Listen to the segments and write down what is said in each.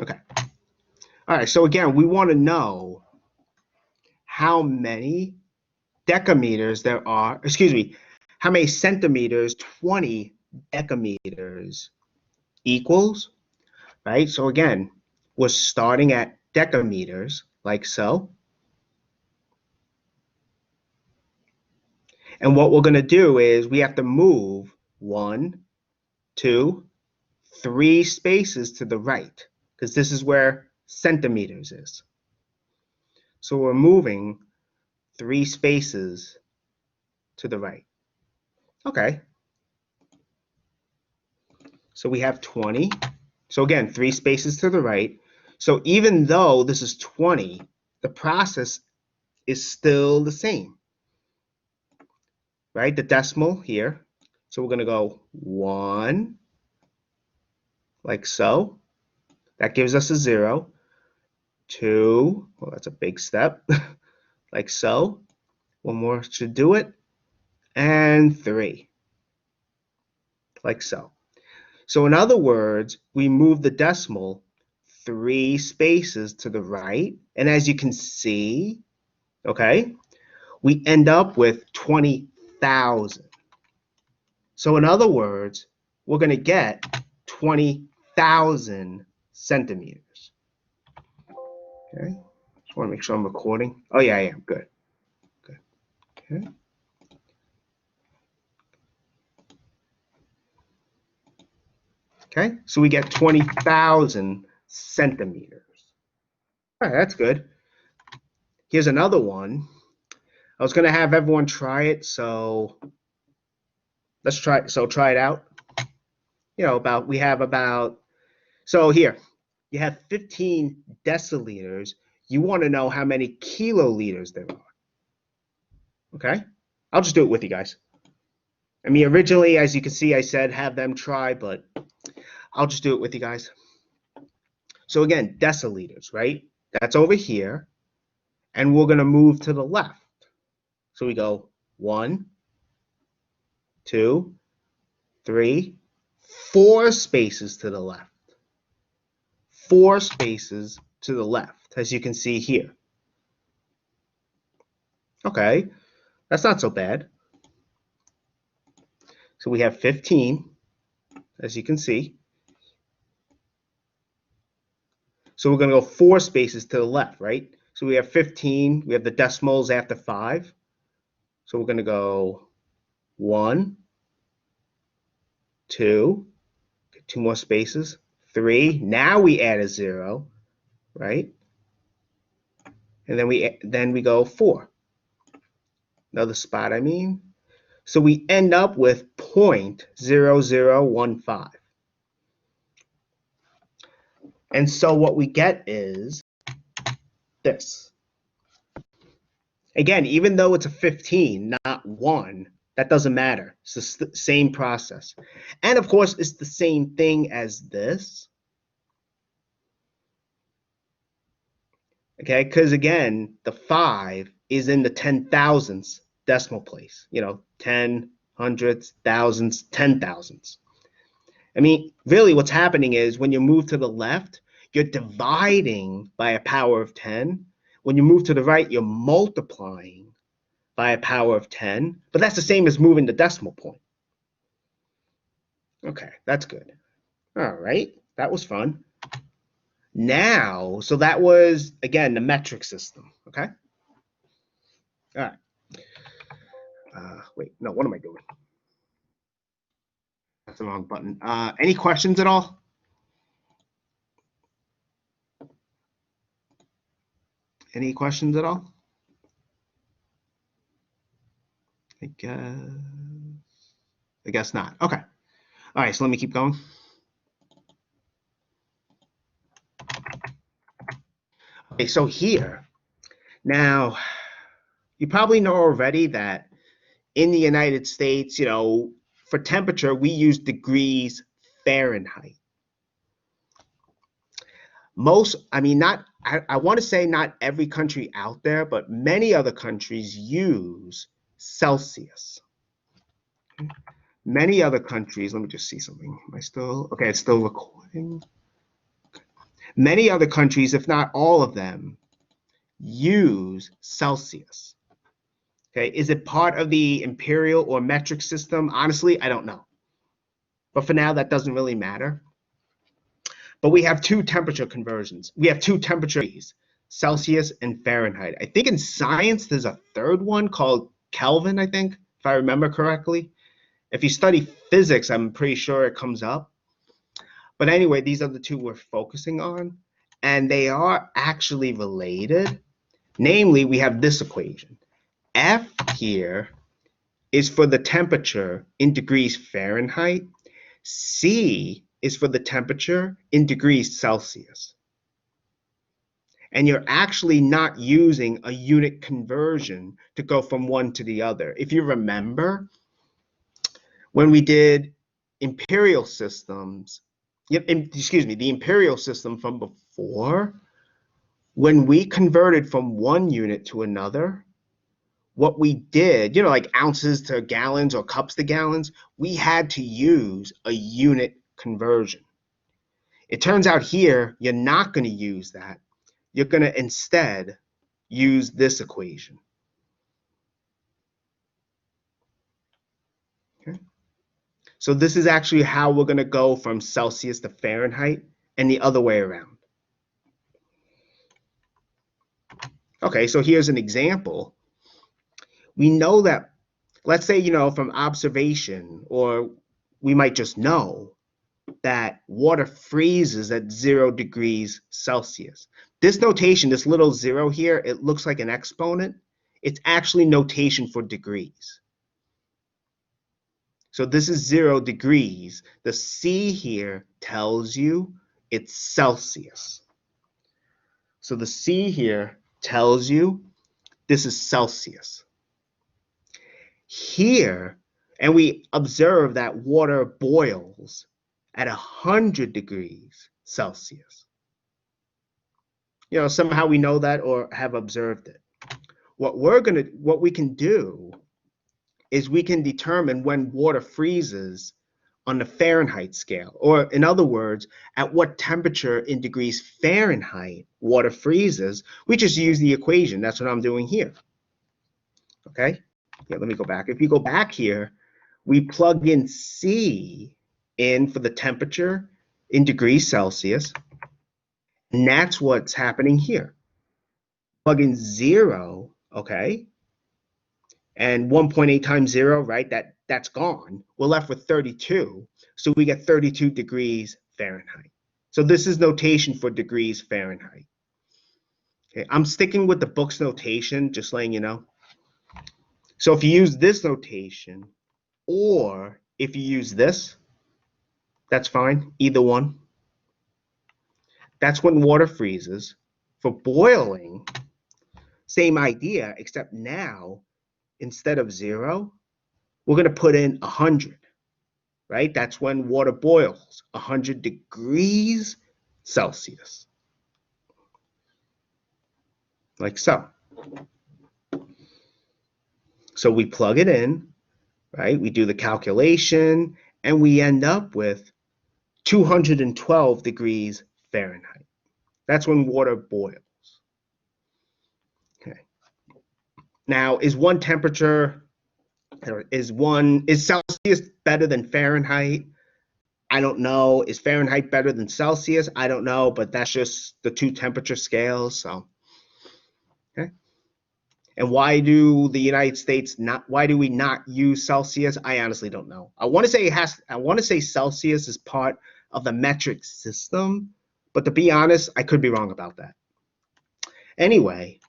Okay. All right, so again, we want to know how many decameters there are, excuse me, how many centimeters 20 decameters equals, right? So again, we're starting at decameters, like so. And what we're going to do is we have to move 1, 2, 3 spaces to the right, because this is where centimeters is. So we're moving 3 spaces to the right. Okay. So we have 20. So again, 3 spaces to the right. So even though this is 20, the process is still the same, right? The decimal here. So we're going to go 1, like so. That gives us a 0. 2, well, that's a big step, like so. One more should do it. And 3, like so. So in other words, we move the decimal 3 spaces to the right. And as you can see, okay, we end up with 20,000. So in other words, we're going to get 20,000 centimeters. Okay, just want to make sure I'm recording. Oh yeah, I am. Good. Good. Okay. Okay, so we get 20,000 centimeters. All right, that's good. Here's another one. I was going to have everyone try it, so let's try it. So try it out. You know, we have about, so here, you have 15 deciliters. You want to know how many kiloliters there are. Okay? I'll just do it with you guys. I mean, originally, as you can see, I said have them try, but I'll just do it with you guys. So again, deciliters, right? That's over here. And we're going to move to the left. So we go 1, 2, 3, 4 spaces to the left. 4 spaces to the left, as you can see here. Okay, that's not so bad. So we have 15, as you can see. So we're going to go 4 spaces to the left, right? So we have 15. We have the decimals after 5. So we're going to go 1, 2, 2 more spaces, 3. Now we add a 0, right? And then we go 4. Another spot, I mean. So we end up with 0.0015. And so what we get is this. Again, even though it's a 15, not 1, that doesn't matter. It's the same process. And of course, it's the same thing as this. Okay, because again, the 5 is in the 10,000ths decimal place. You know, 10, hundreds, thousands, 10,000ths. I mean, really what's happening is when you move to the left, you're dividing by a power of 10. When you move to the right, you're multiplying by a power of 10. But that's the same as moving the decimal point. Okay, that's good. All right, that was fun. Now, so that was, again, the metric system, okay? All right. Wait, no, what am I doing? That's the wrong button. Any questions at all? Any questions at all? I guess not. Okay. All right, so let me keep going. Okay, so here, now, you probably know already that in the United States, you know, for temperature, we use degrees Fahrenheit. I want to say not every country out there, but many other countries use Celsius. Many other countries, let me just see something. Am I still, okay, it's still recording. Many other countries, if not all of them, use Celsius. Okay, is it part of the imperial or metric system? Honestly, I don't know. But for now, that doesn't really matter. But we have two temperature conversions. We have two temperatures, Celsius and Fahrenheit. I think in science, there's a third one called Kelvin, I think, if I remember correctly. If you study physics, I'm pretty sure it comes up. But anyway, these are the two we're focusing on, and they are actually related. Namely, we have this equation. F here is for the temperature in degrees Fahrenheit. C is for the temperature in degrees Celsius. And you're actually not using a unit conversion to go from one to the other. If you remember, when we did imperial systems, the imperial system from before, when we converted from one unit to another, what we did, like ounces to gallons or cups to gallons, we had to use a unit conversion. It turns out here, you're not going to use that. You're going to instead use this equation. Okay. So this is actually how we're going to go from Celsius to Fahrenheit and the other way around. Okay, so here's an example. We know that, let's say, from observation, or we might just know that water freezes at 0 degrees Celsius. This notation, this little 0 here, it looks like an exponent. It's actually notation for degrees. So this is 0 degrees. The C here tells you it's Celsius. So the C here tells you this is Celsius. Here, and we observe that water boils at 100 degrees Celsius. Somehow we know that or have observed it. What we can do is we can determine when water freezes on the Fahrenheit scale, or in other words, at what temperature in degrees Fahrenheit water freezes. We just use the equation. That's what I'm doing here. Okay? Yeah, let me go back. If you go back here, we plug in C in for the temperature in degrees Celsius, and that's what's happening here. Plug in 0, okay? And 1.8 times 0, right? That's gone. We're left with 32. So we get 32 degrees Fahrenheit. So this is notation for degrees Fahrenheit. Okay, I'm sticking with the book's notation, just letting you know. So if you use this notation, or if you use this, that's fine, either one. That's when water freezes. For boiling, same idea, except now, instead of 0, we're going to put in 100, right? That's when water boils, 100 degrees Celsius. Like so. So we plug it in, right? We do the calculation, and we end up with 212 degrees Fahrenheit. That's when water boils. Okay. Now, is Celsius better than Fahrenheit? I don't know. Is Fahrenheit better than Celsius? I don't know, but that's just the two temperature scales. So, okay. And why do the United States why do we not use Celsius? I honestly don't know. I want to say Celsius is part of the metric system, but to be honest, I could be wrong about that. Anyway,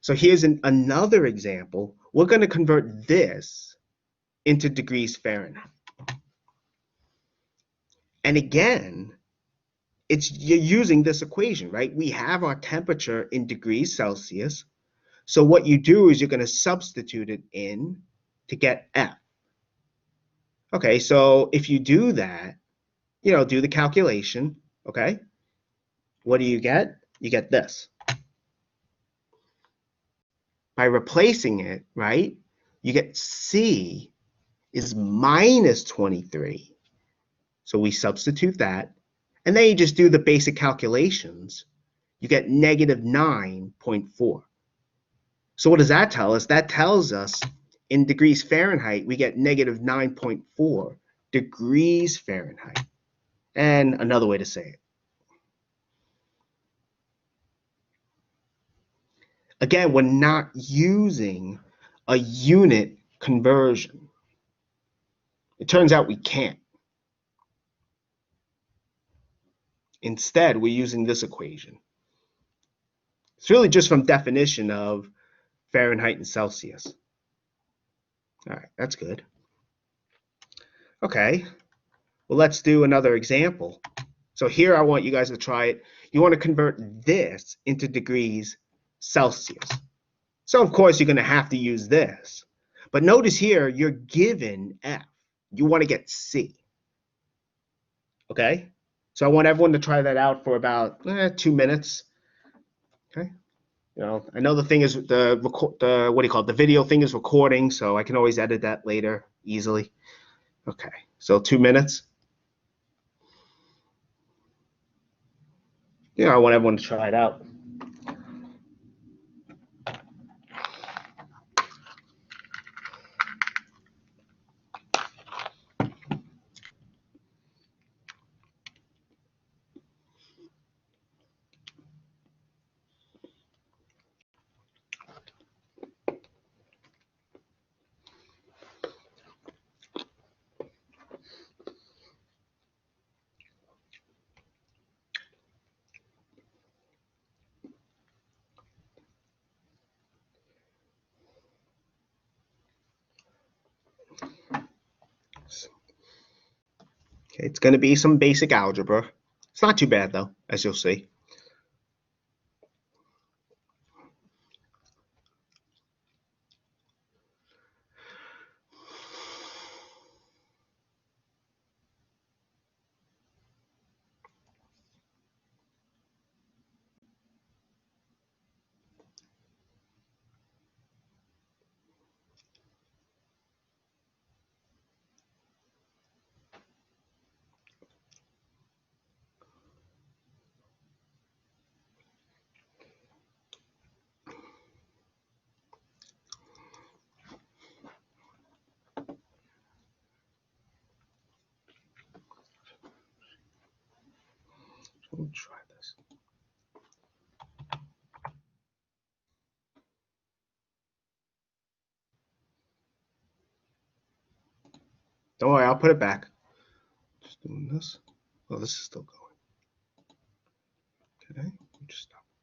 so here's another example. We're going to convert this into degrees Fahrenheit. And again, you're using this equation, right? We have our temperature in degrees Celsius. So what you do is you're going to substitute it in to get F. Okay, so if you do that, do the calculation, okay? What do you get? You get this. By replacing it, right, you get C is minus 23. So we substitute that, And then you just do the basic calculations. You get negative 9.4. So what does that tell us? That tells us in degrees Fahrenheit, we get negative 9.4 degrees Fahrenheit. And another way to say it. Again, we're not using a unit conversion. It turns out we can't. Instead, we're using this equation. It's really just from definition of Fahrenheit and Celsius. All right, that's good. Okay, well, let's do another example. So here I want you guys to try it. You want to convert this into degrees Celsius. So of course you're going to have to use this. But notice here, you're given F. You want to get C. Okay? So I want everyone to try that out for about 2 minutes. Okay? You know, I know the thing is the what do you call it? The video thing is recording, so I can always edit that later easily. Okay. So 2 minutes. Yeah, I want everyone to try it out. Okay, it's going to be some basic algebra. It's not too bad though, as you'll see. We'll try this. Don't worry, I'll put it back. Just doing this. Oh, this is still going. Okay, just stop.